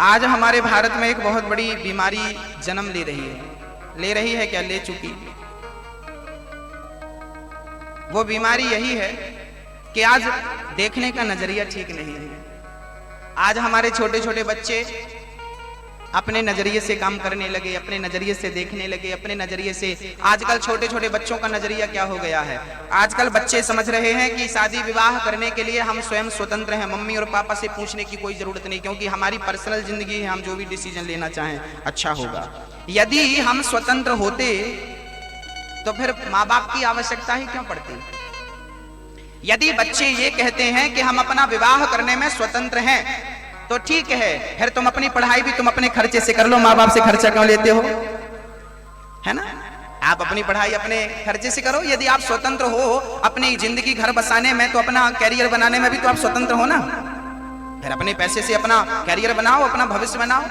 आज हमारे भारत में एक बहुत बड़ी बीमारी जन्म ले रही है क्या, ले चुकी। वो बीमारी यही है कि आज देखने का नजरिया ठीक नहीं है। आज हमारे छोटे छोटे बच्चे अपने नजरिए से काम करने लगे, अपने नजरिए से देखने लगे, अपने नजरिए से। आजकल छोटे छोटे बच्चों का नजरिया क्या हो गया है, आजकल बच्चे समझ रहे हैं कि शादी विवाह करने के लिए हम स्वयं स्वतंत्र हैं, मम्मी और पापा से पूछने की कोई जरूरत नहीं, क्योंकि हमारी पर्सनल जिंदगी है, हम जो भी डिसीजन लेना चाहें अच्छा होगा। यदि हम स्वतंत्र होते तो फिर माँ बाप की आवश्यकता ही क्यों पड़ती। यदि बच्चे ये कहते हैं कि हम अपना विवाह करने में स्वतंत्र हैं तो ठीक है, फिर तुम अपनी पढ़ाई भी तुम अपने खर्चे से कर लो, माँ बाप से खर्चा क्यों लेते हो, है ना। आप अपनी पढ़ाई अपने खर्चे से करो। यदि आप स्वतंत्र हो अपनी जिंदगी घर बसाने में, तो अपना कैरियर बनाने में भी तो आप स्वतंत्र हो ना। फिर अपने पैसे से अपना कैरियर बनाओ, अपना भविष्य बनाओ।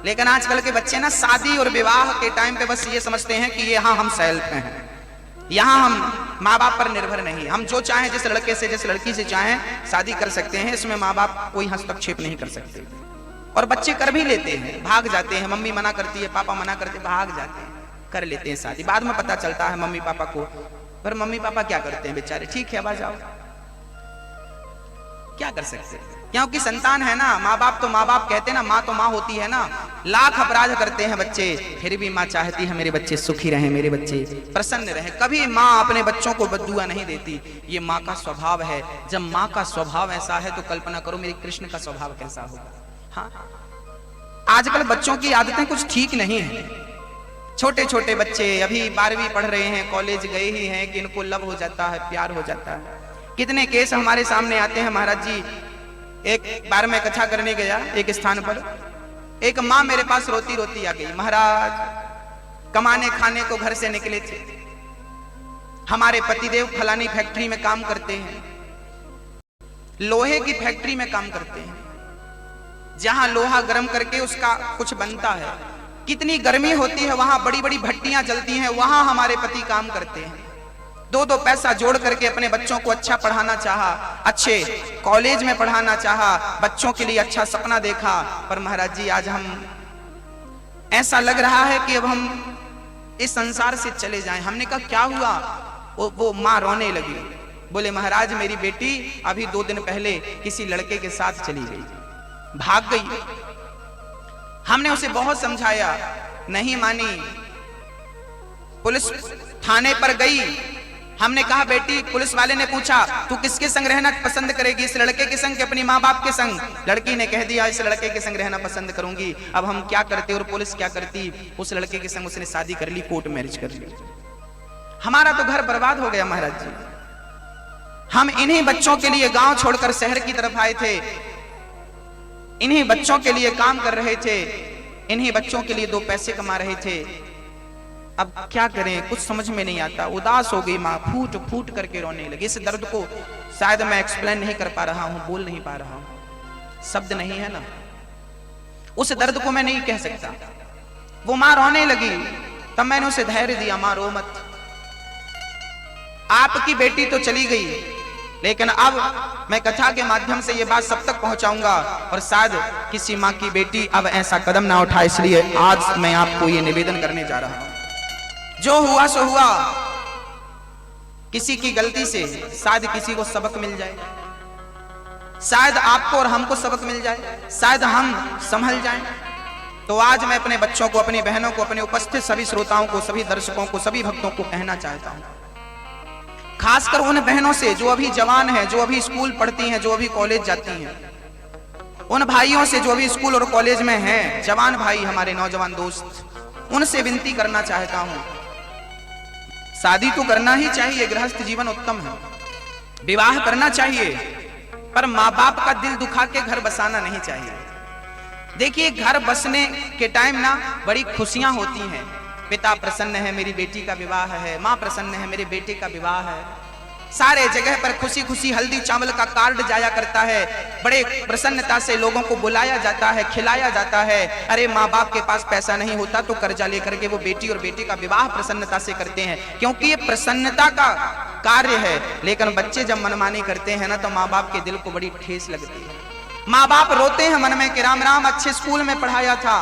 लेकिन आजकल के बच्चे ना शादी और विवाह के टाइम पे बस ये समझते हैं कि ये हाँ हम सेल्फ हैं, यहाँ हम माँ बाप पर निर्भर नहीं, हम जो चाहें जिस लड़के से जिस लड़की से चाहें शादी कर सकते हैं, इसमें माँ बाप कोई हस्तक्षेप नहीं कर सकते। और बच्चे कर भी लेते हैं, भाग जाते हैं, मम्मी मना करती है, पापा मना करते, भाग जाते हैं, कर लेते हैं शादी। बाद में पता चलता है मम्मी पापा को, पर मम्मी पापा क्या करते हैं बेचारे, ठीक है अब आ जाओ, क्या कर सकते हैं, क्योंकि संतान है ना। माँ बाप तो माँ बाप कहते हैं ना, माँ तो माँ होती है ना। लाख अपराध करते हैं बच्चे, फिर भी माँ चाहती है मेरे बच्चे सुखी रहें, मेरे बच्चे प्रसन्न रहें। कभी माँ अपने बच्चों को बद्दुआ नहीं देती, ये माँ का स्वभाव है। जब माँ का स्वभाव ऐसा है तो कल्पना करो मेरे कृष्ण का स्वभाव कैसा होगा। हाँ, आजकल बच्चों की आदतें कुछ ठीक नहीं है। छोटे छोटे बच्चे अभी 12वीं पढ़ रहे हैं, कॉलेज गए ही हैं कि इनको लव हो जाता है, प्यार हो जाता है। कितने केस हमारे सामने आते हैं महाराज जी। एक बार मैं कथा करने गया एक स्थान पर, एक माँ मेरे पास रोती रोती आ गई, महाराज कमाने खाने को घर से निकले थे, हमारे पतिदेव फलानी फैक्ट्री में काम करते हैं, लोहे की फैक्ट्री में काम करते हैं, जहां लोहा गर्म करके उसका कुछ बनता है, कितनी गर्मी होती है, वहां बड़ी बड़ी भट्टियां जलती हैं, वहां हमारे पति काम करते हैं। दो पैसा जोड़ करके अपने बच्चों को अच्छा पढ़ाना चाहा, अच्छे कॉलेज में पढ़ाना चाहा, बच्चों के लिए अच्छा सपना देखा। पर महाराज जी आज हम ऐसा लग रहा है कि अब हम इस संसार से चले जाएं। हमने कहा क्या हुआ, वो माँ रोने लगी, बोले महाराज मेरी बेटी अभी 2 दिन पहले किसी लड़के के साथ चली गई, भाग गई। हमने उसे बहुत समझाया, नहीं मानी, पुलिस थाने पर गई। हमने कहा बेटी, पुलिस वाले ने पूछा तू किसके संग रहना पसंद करेगी, इस लड़के के संग कि अपनी माँ बाप के संग। लड़की ने कह दिया इस लड़के के संग रहना पसंद करूंगी। अब हम क्या करते और पुलिस क्या करती, उस लड़के के संग उसने शादी कर ली, कोर्ट मैरिज कर ली। हमारा तो घर बर्बाद हो गया महाराज जी। हम इन्हीं बच्चों के लिए गांव छोड़कर शहर की तरफ आए थे, इन्हीं बच्चों के लिए काम कर रहे थे, इन्हीं बच्चों के लिए 2 पैसे कमा रहे थे। अब क्या करें, कुछ समझ में नहीं आता। उदास हो गई माँ, फूट फूट करके रोने लगी। इस दर्द को शायद मैं एक्सप्लेन नहीं कर पा रहा हूं, बोल नहीं पा रहा हूं, शब्द नहीं है ना, उस दर्द को मैं नहीं कह सकता। वो माँ रोने लगी, तब मैंने उसे धैर्य दिया, माँ रो मत, आपकी बेटी तो चली गई, लेकिन अब मैं कथा के माध्यम से ये बात सब तक पहुंचाऊंगा और शायद किसी माँ की बेटी अब ऐसा कदम ना उठाए। इसलिए आज मैं आपको ये निवेदन करने जा रहा हूं, जो हुआ सो हुआ, किसी की गलती से शायद किसी को सबक मिल जाए, शायद आपको और हमको सबक मिल जाए, शायद हम संभल जाएं। तो आज मैं अपने बच्चों को, अपनी बहनों को, अपने उपस्थित सभी श्रोताओं को, सभी दर्शकों को, सभी भक्तों को कहना चाहता हूं, खासकर उन बहनों से जो अभी जवान हैं, जो अभी स्कूल पढ़ती हैं, जो अभी कॉलेज जाती हैं, उन भाइयों से जो अभी स्कूल और कॉलेज में हैं, जवान भाई हमारे नौजवान दोस्त, उनसे विनती करना चाहता हूं, शादी तो करना ही चाहिए, गृहस्थ जीवन उत्तम है, विवाह करना चाहिए, पर माँ बाप का दिल दुखा के घर बसाना नहीं चाहिए। देखिए घर बसने के टाइम ना बड़ी खुशियां होती हैं, पिता प्रसन्न है मेरी बेटी का विवाह है, माँ प्रसन्न है मेरे बेटे का विवाह है, सारे जगह पर खुशी खुशी हल्दी चावल का कार्ड जाया करता है, बड़े प्रसन्नता से लोगों को बुलाया जाता है, खिलाया जाता है। अरे माँ बाप के पास पैसा नहीं होता तो कर्जा लेकर के वो बेटी और बेटे का विवाह प्रसन्नता से करते हैं, क्योंकि ये प्रसन्नता का कार्य है। लेकिन बच्चे जब मनमानी करते हैं ना तो माँ बाप के दिल को बड़ी ठेस लगती है। माँ बाप रोते हैं मन में कि राम राम अच्छे स्कूल में पढ़ाया था,